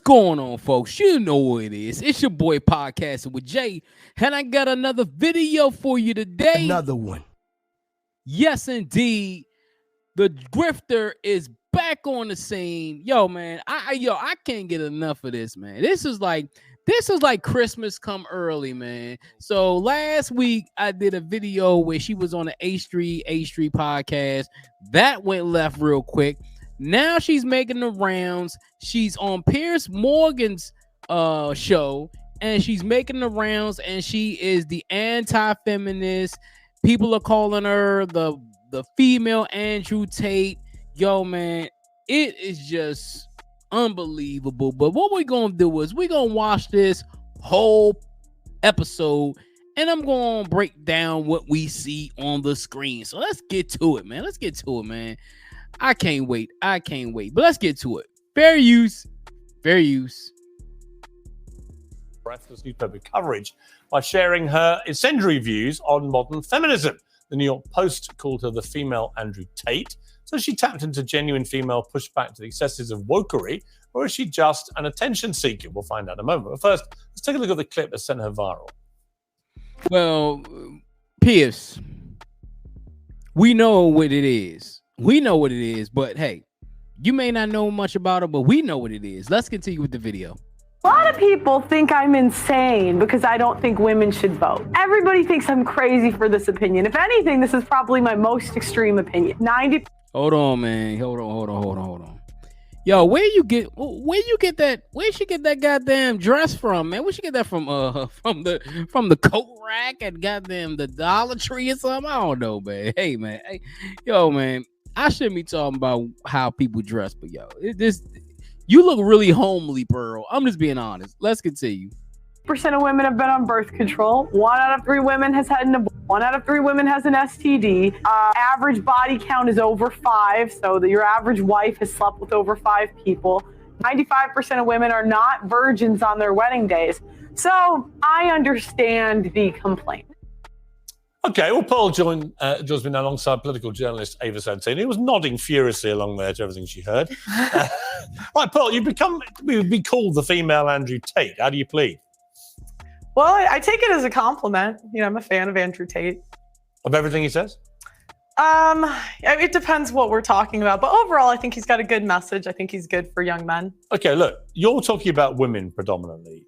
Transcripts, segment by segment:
going on, folks? You know what it is. It's your boy Podcasting with Jay, and I got another video for you today. Another one. Yes, indeed. The Grifter is back on the scene. Yo, man, I can't get enough of this, man. This is like Christmas come early, man. So last week I did a video where she was on the A Street podcast. That went left real quick. Now she's making the rounds. She's on Piers Morgan's show, and she's making the rounds, and she is the anti-feminist. People are calling her the female Andrew Tate. Yo, man, it is just unbelievable. But what we're gonna do is we're gonna watch this whole episode, and I'm gonna break down what we see on the screen. So let's get to it, man. I can't wait. But let's get to it. Fair use. Breathless newspaper coverage by sharing her incendiary views on modern feminism. The New York Post called her the female Andrew Tate. So she tapped into genuine female pushback to the excesses of wokery, or is she just an attention seeker? We'll find out in a moment. But first, let's take a look at the clip that sent her viral. Well, Pierce, we know what it is. But hey, you may not know much about it, but we know what it is. Let's continue with the video. A lot of people think I'm insane because I don't think women should vote. Everybody thinks I'm crazy for this opinion. If anything, this is probably my most extreme opinion. Hold on, man. Hold on. Yo, where you get that? Where she get that goddamn dress from, man? Where she get that from? From the coat rack at goddamn the Dollar Tree or something? I don't know, man. Hey, man. Hey, yo, man. I shouldn't be talking about how people dress, but yo, you look really homely, Pearl. I'm just being honest. Let's continue. Percent of women have been on birth control. 1 out of 3 women has had an abortion. 1 out of 3 women has an STD. Average body count is over 5, so that your average wife has slept with over 5 people. 95% of women are not virgins on their wedding days. So I understand the complaint. Okay, well, Pearl joins me now alongside political journalist Ava Santini, who was nodding furiously along there to everything she heard. Right, Pearl, you've be called the female Andrew Tate. How do you plead? Well, I take it as a compliment. You know, I'm a fan of Andrew Tate. Of everything he says? It depends what we're talking about. But overall, I think he's got a good message. I think he's good for young men. Okay, look, you're talking about women predominantly,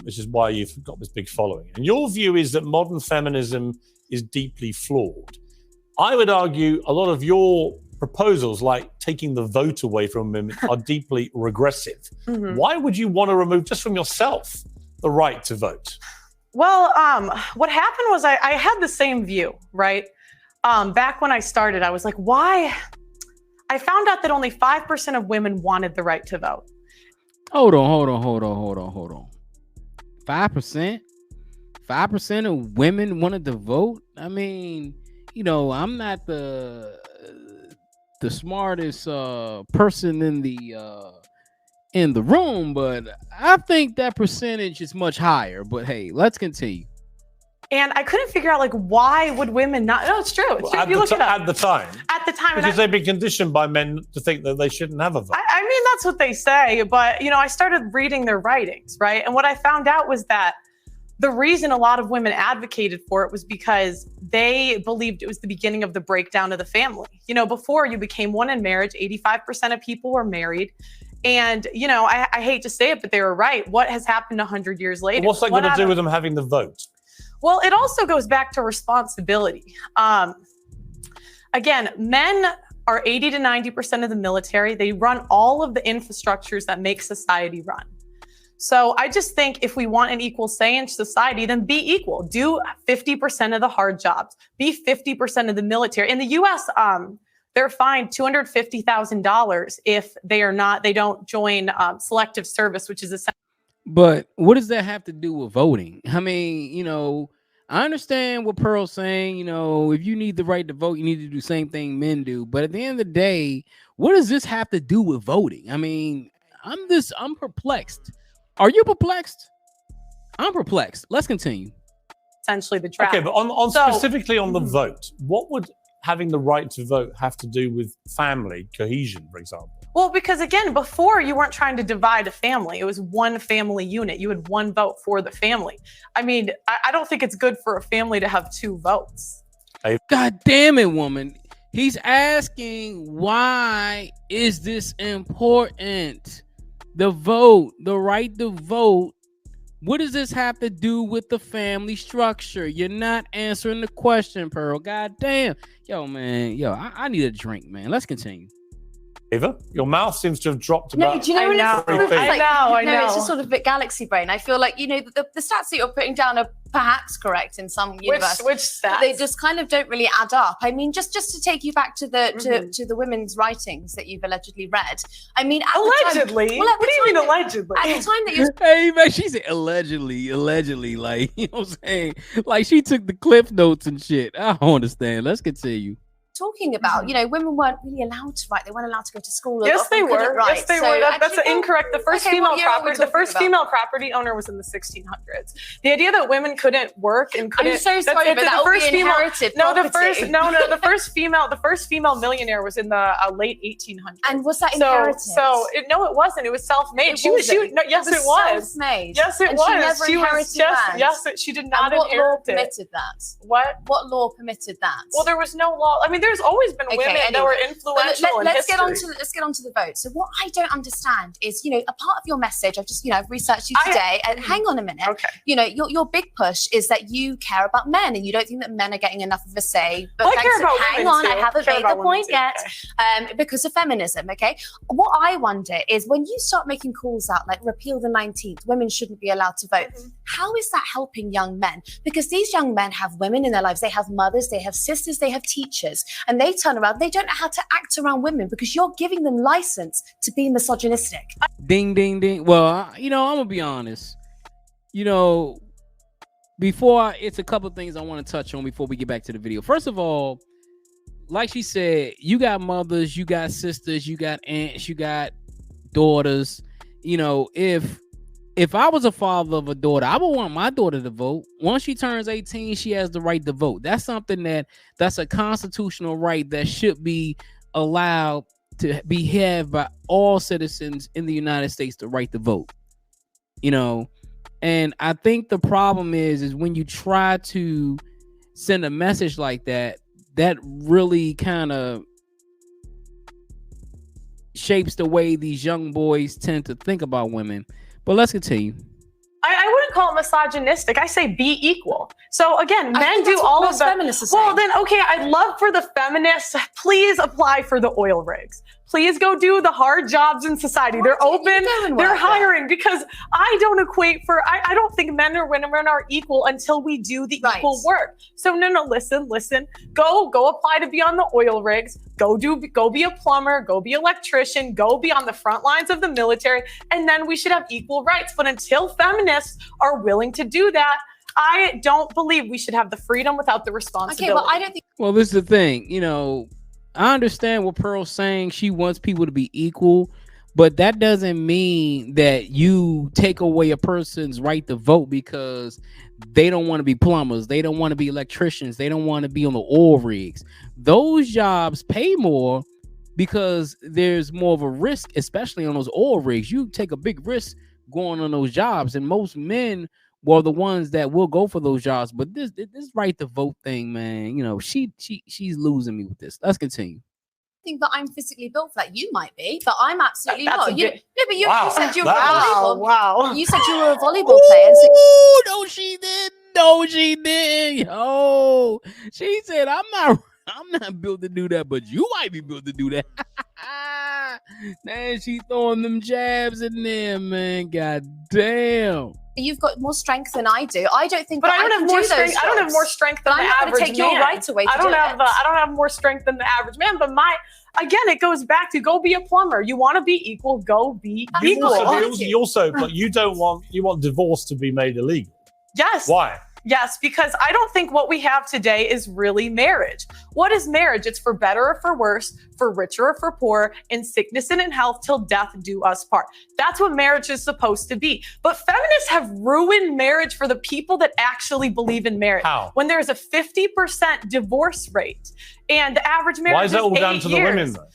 which is why you've got this big following. And your view is that modern feminism is deeply flawed. I would argue a lot of your proposals, like taking the vote away from women, are deeply regressive. Mm-hmm. Why would you want to remove, just from yourself, the right to vote? Well, what happened was I had the same view, right? Back when I started, I was like, why? I found out that only 5% of women wanted the right to vote. Hold on. 5%? 5% of women wanted to vote? I mean, you know, I'm not the smartest person in the room, but I think that percentage is much higher. But hey, let's continue. And I couldn't figure out, like, why would women not? No, it's true. It's true. At the time. Because they've been conditioned by men to think that they shouldn't have a vote. I mean, that's what they say. But, you know, I started reading their writings, right? And what I found out was that the reason a lot of women advocated for it was because they believed it was the beginning of the breakdown of the family. You know, before you became one in marriage, 85% of people were married. And, you know, I hate to say it, but they were right. What has happened 100 years later? What's that got to do with them having the vote? Well, it also goes back to responsibility. Again, men are 80 to 90% of the military. They run all of the infrastructures that make society run. So I just think if we want an equal say in society, then be equal. Do 50% of the hard jobs. Be 50% of the military. In the U.S., they're fined $250,000 if they don't join selective service, which is essentially. But what does that have to do with voting? I mean, you know, I understand what Pearl's saying. You know, if you need the right to vote, you need to do the same thing men do. But at the end of the day, what does this have to do with voting? I mean, I'm perplexed. Are you perplexed? I'm perplexed. Let's continue. Essentially the trap. Okay, but specifically on the vote, what would having the right to vote have to do with family cohesion, for example? Well, because again, before you weren't trying to divide a family. It was one family unit. You had one vote for the family. I mean, I don't think it's good for a family to have 2 votes. God damn it, woman. He's asking, why is this important? The vote, the right to vote. What does this have to do with the family structure? You're not answering the question, Pearl. God damn. Yo, man. Yo, I need a drink, man. Let's continue. Ava, your mouth seems to have dropped No, about. do you know I when know. it's sort of I like, know. no, it's just sort of a bit galaxy brain. I feel like, you know, the stats that you're putting down are perhaps correct in some universe. Which stats? But they just kind of don't really add up. I mean, just to take you back to the to the women's writings that you've allegedly read. I mean, at Allegedly? The time, well, at What do you the mean time allegedly? At the time that you Hey, man, she said allegedly, like, you know what I'm saying? Like, she took the cliff notes and shit. I don't understand. Let's continue. talking about, you know, women weren't really allowed to write. They weren't allowed to go to school. Yes, they were. Write. Yes, they So were. That's actually, incorrect. The first okay, female what year are we property, the talking first about? female property owner was in the 1600s. The idea that women couldn't work and couldn't. I'm so sorry, but that will be inherited No, property. the first female millionaire was in the late 1800s. And was that inherited? No, it wasn't. It was self-made. It wasn't. Yes, it was. Self-made. Yes, it And was. She never She was inherited just land. yes. She did not And what law inherit it. permitted that? What law permitted that? Well, there was no law. I mean, there's always been women that were influential in let's history. let's get on to the vote. So what I don't understand is, you know, a part of your message, I've researched you today, and hang on a minute. Okay. You know, your big push is that you care about men and you don't think that men are getting enough of a say. But Well, I care about hang women on, too. I haven't Care made about the women point too, yet. Because of feminism, okay? What I wonder is when you start making calls out like repeal the 19th, women shouldn't be allowed to vote. Mm-hmm. How is that helping young men? Because these young men have women in their lives, they have mothers, they have sisters, they have teachers, and they turn around, they don't know how to act around women because you're giving them license to be misogynistic. Ding, ding, ding. Well, you know, I'm gonna be honest. You know, it's a couple of things I want to touch on before we get back to the video. First of all, like she said, you got mothers, you got sisters, you got aunts, you got daughters. You know, if I was a father of a daughter, I would want my daughter to vote. Once she turns 18, she has the right to vote. That's something that's a constitutional right that should be allowed to be had by all citizens in the United States, the right to vote. You know, and I think the problem is when you try to send a message like that, that really kind of shapes the way these young boys tend to think about women. But let's continue. I wouldn't call it misogynistic. I say be equal. So again, men do all of the feminists. Well, then okay, I'd love for the feminists. Please apply for the oil rigs. Please go do the hard jobs in society. They're open. They're hiring because I don't equate for. I don't think men or women are equal until we do the equal work. So no. Listen. Go apply to be on the oil rigs. Go be a plumber. Go be an electrician. Go be on the front lines of the military. And then we should have equal rights. But until feminists are willing to do that, I don't believe we should have the freedom without the responsibility. Okay, but I don't think. Well, this is the thing. You know, I understand what Pearl's saying. She wants people to be equal, but that doesn't mean that you take away a person's right to vote because they don't want to be plumbers. They don't want to be electricians. They don't want to be on the oil rigs. Those jobs pay more because there's more of a risk, especially on those oil rigs. You take a big risk going on those jobs, and most men were the ones that will go for those jobs. But this right to vote thing, man, you know, she's losing me with this. Let's continue. I think that I'm physically built for that. You might be, but I'm absolutely That's not. a You said you were Wow. a volleyball. Wow. You said you were a volleyball player. Ooh, no, she did. No, she did. Oh, she said, I'm not built to do that, but you might be built to do that. Man, she throwing them jabs in there, man. God damn. You've got more strength than I do. I don't think. But that I don't have more strength. I don't have jobs. more strength than But the I'm not average going to take your man. right away. I don't have more strength than the average man. But again, it goes back to go be a plumber. You want to be equal, go be equal. You want divorce to be made illegal. Yes. Why? Yes, because I don't think what we have today is really marriage. What is marriage? It's for better or for worse, for richer or for poor, in sickness and in health, till death do us part. That's what marriage is supposed to be. But feminists have ruined marriage for the people that actually believe in marriage. How? When there's a 50% divorce rate and the average marriage Why is that all down 8 to the years. women, though?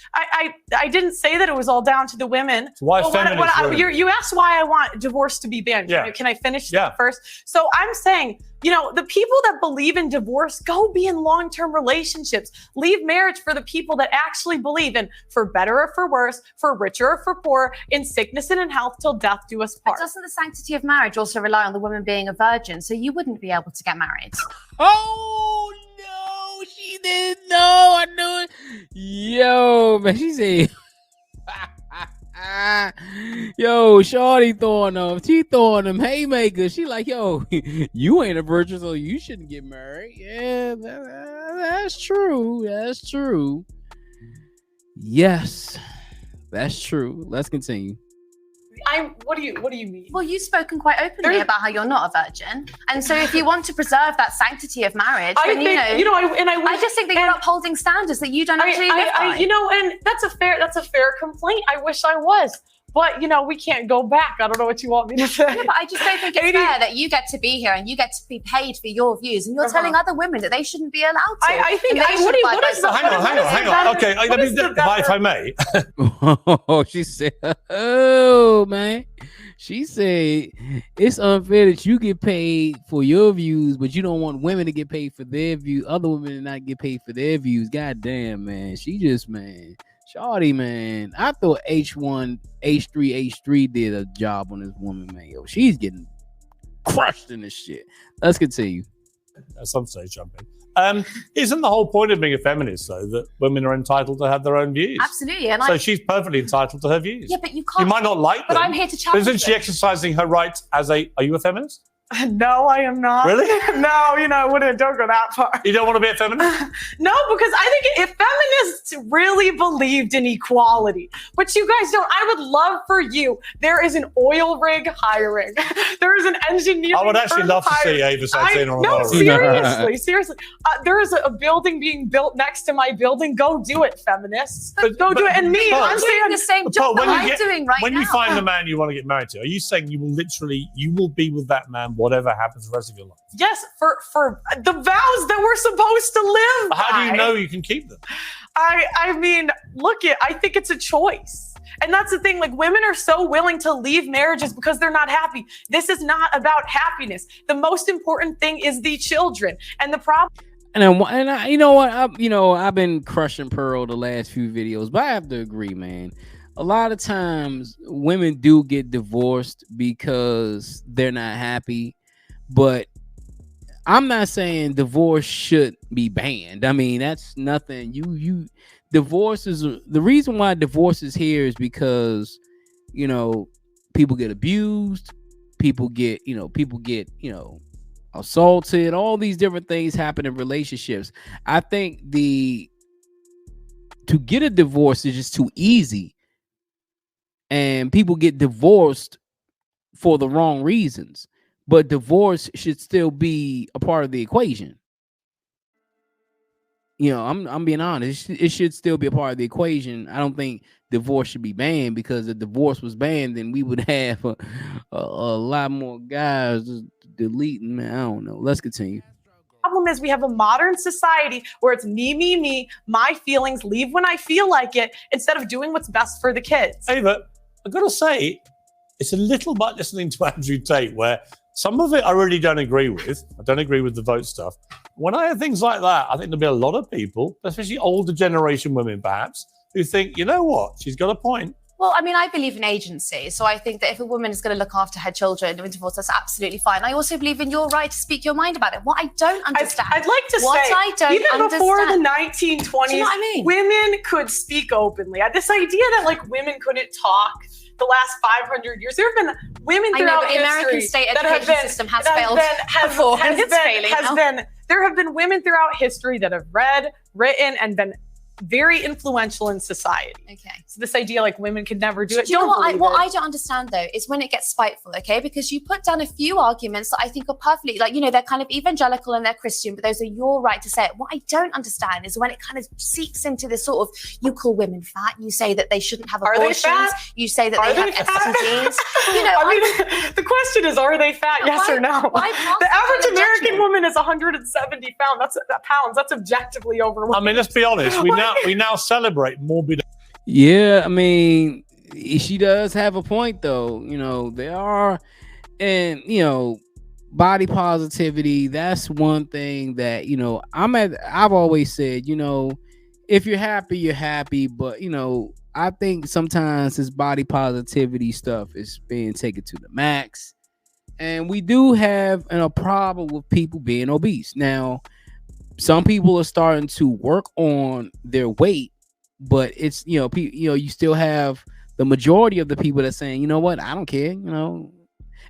I didn't say that it was all down to the women. So why But feminists ruin it? you asked why I want divorce to be banned. Yeah. Can I finish Yeah. that first? So I'm saying, the people that believe in divorce, go be in long-term relationships. Leave marriage for the people that actually believe in for better or for worse, for richer or for poor, in sickness and in health, till death do us But part. doesn't the sanctity of marriage also rely on the woman being a virgin? So you wouldn't be able to get married. Oh no, she didn't know. I knew it. Yo, man, she said, yo, Shorty throwing them haymakers. She like, yo, you ain't a virgin, so you shouldn't get married. Yeah, that's true. That's true. Yes, that's true. Let's continue. What do you mean? Well, you've spoken quite openly There's- about how you're not a virgin. And so if you want to preserve that sanctity of marriage, I then, think, I just think that you're upholding standards that you don't actually live by. and that's a fair complaint. I wish I was. But, we can't go back. I don't know what you want me to say. Yeah, but I just don't think it's fair that you get to be here and you get to be paid for your views, and you're telling other women that they shouldn't be allowed to. I think, And they should Hang abide by on. something. Okay, if I may. Oh, she said, oh, man. She said, it's unfair that you get paid for your views, but you don't want women to get paid for their views, other women to not get paid for their views. God damn, man. She just, man. Shawty, man. I thought H1, H3 did a job on this woman, man. Yo, she's getting crushed in this shit. Let's continue. Some say jumping. Isn't the whole point of being a feminist, though, that women are entitled to have their own views? Absolutely. And So she's perfectly entitled to her views. yeah, but you can't. You might not like them. But I'm here to But challenge isn't she them. exercising her rights as are you a feminist? No, I am not. Really? No, don't go that far. You don't want to be a feminist? No, because I think if feminists really believed in equality, but you guys don't, I would love for you. There is an oil rig hiring. There is an engineering I would actually firm love to hiring. see Ava Santana on No, an oil rig. seriously. There is a building being built next to my building. Go do it, feminists. Go do it. And me, but- I'm doing saying the same job that I'm doing right when now. you find the man you want to get married to, are you saying you will be with that man whatever happens the rest of your life? yes, for the vows that we're supposed to live How do by. you know you can keep them? I mean, I think it's a choice. And that's the thing, like women are so willing to leave marriages because they're not happy. This is not about happiness. The most important thing is the children. And the problem. You know what? I've been crushing Pearl the last few videos, but I have to agree, man. A lot of times women do get divorced because they're not happy, but I'm not saying divorce should be banned. I mean, that's nothing. Divorce is the reason why divorce is here is because, people get abused, people get assaulted, all these different things happen in relationships. I think to get a divorce is just too easy. And people get divorced for the wrong reasons. But divorce should still be a part of the equation. I'm being honest. It should still be a part of the equation. I don't think divorce should be banned, because if divorce was banned, then we would have a lot more guys just deleting. Man, I don't know. Let's continue. Problem is we have a modern society where it's me, my feelings, leave when I feel like it, instead of doing what's best for the kids. Ava, I've got to say, it's a little bit listening to Andrew Tate, where some of it I really don't agree with. I don't agree with the vote stuff. When I hear things like that, I think there'll be a lot of people, especially older generation women perhaps, who think, you know what, she's got a point. Well, I mean, I believe in agency. So I think that if a woman is going to look after her children in divorce, that's absolutely fine. I also believe in your right to speak your mind about it. What I don't understand. I'd like to what say, I don't even understand. before the 1920s, Do you know what I mean? women could speak openly. This idea that women couldn't talk the last 500 years, there have been women I know, throughout but the American history state that have education been- system has that have failed been- before, and has it's been- failing has now. been- There have been women throughout history that have read, written, and been very influential in society. Okay. So this idea like women could never do it. Do you know Don't what believe it. I don't understand though is when it gets spiteful, okay? Because you put down a few arguments that I think are perfectly, like, you know, they're kind of evangelical and they're Christian, but those are your right to say it. What I don't understand is when it kind of seeps into this sort of, you call women fat, you say that they shouldn't have Are they abortions, fat? you say that Are they they have fat? STDs. You know, I mean, the question is, are they fat? Yes or no? why pass The that kind average of American judgment? woman is 170 pounds. That's objectively overweight. I mean, let's be honest. We now celebrate morbid. Yeah, I mean, she does have a point though. You know, there are, and you know, body positivity, that's one thing that, you know, I've always said, you know, if you're happy, you're happy, but you know, I think sometimes this body positivity stuff is being taken to the max. And we do have a problem with people being obese. Now, some people are starting to work on their weight, but it's, you know, you still have the majority of the people that saying, you know what, I don't care, you know.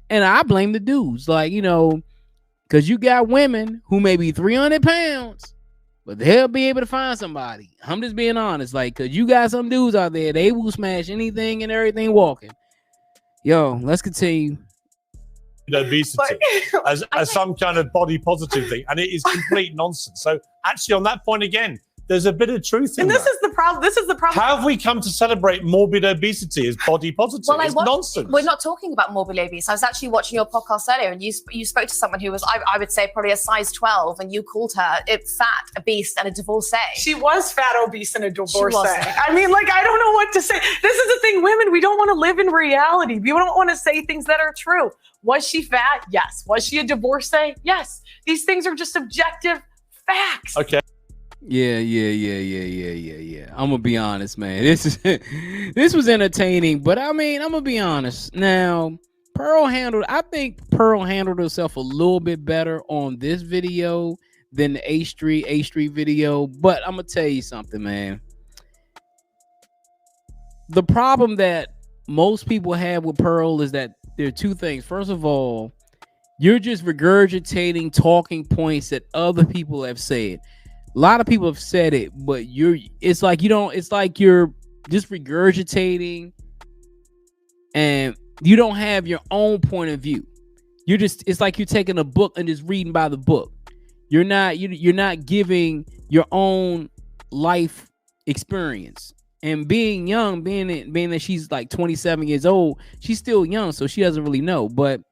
And I blame the dudes, like, you know, because you got women who may be 300 pounds, but they'll be able to find somebody. I'm just being honest, like, because you got some dudes out there, they will smash anything and everything walking. Yo, let's continue. Obesity as some kind of body positive thing, and it is complete nonsense. So actually, on that point again, there's a bit of truth in And that. this is the problem. This is the problem. How have we come to celebrate morbid obesity as body positive? Well, It's nonsense. we're not talking about morbid obese. I was actually watching your podcast earlier, and you spoke to someone who was, I would say, probably a size 12, and you called her fat, obese, and a divorcee. She was fat, obese, and a divorcee. was. I mean, like, I don't know what to say. This is the thing, women, we don't want to live in reality. We don't want to say things that are true. Was she fat? Yes. Was she a divorcee? Yes. These things are just objective facts. Okay. Yeah. I'm gonna be honest, man. This was entertaining, but I mean, I'm gonna be honest. Now, I think Pearl handled herself a little bit better on this video than the A Street video. But I'm gonna tell you something, man. The problem that most people have with Pearl is that there are two things. First of all, you're just regurgitating talking points that other people have said. A lot of people have said it, but it's like you're just regurgitating and you don't have your own point of view. It's like you're taking a book and just reading by the book. You're not giving your own life experience. And being young, being that she's like 27 years old, she's still young, so she doesn't really know. But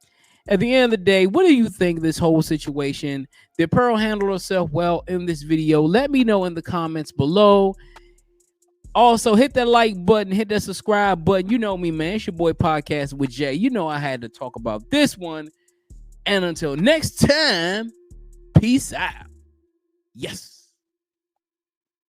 at the end of the day, what do you think of this whole situation? Did Pearl handle herself well in this video? Let me know in the comments below. Also, hit that like button, hit that subscribe button. You know me, man. It's your boy Podcast with Jay. You know I had to talk about this one. And until next time, peace out. Yes.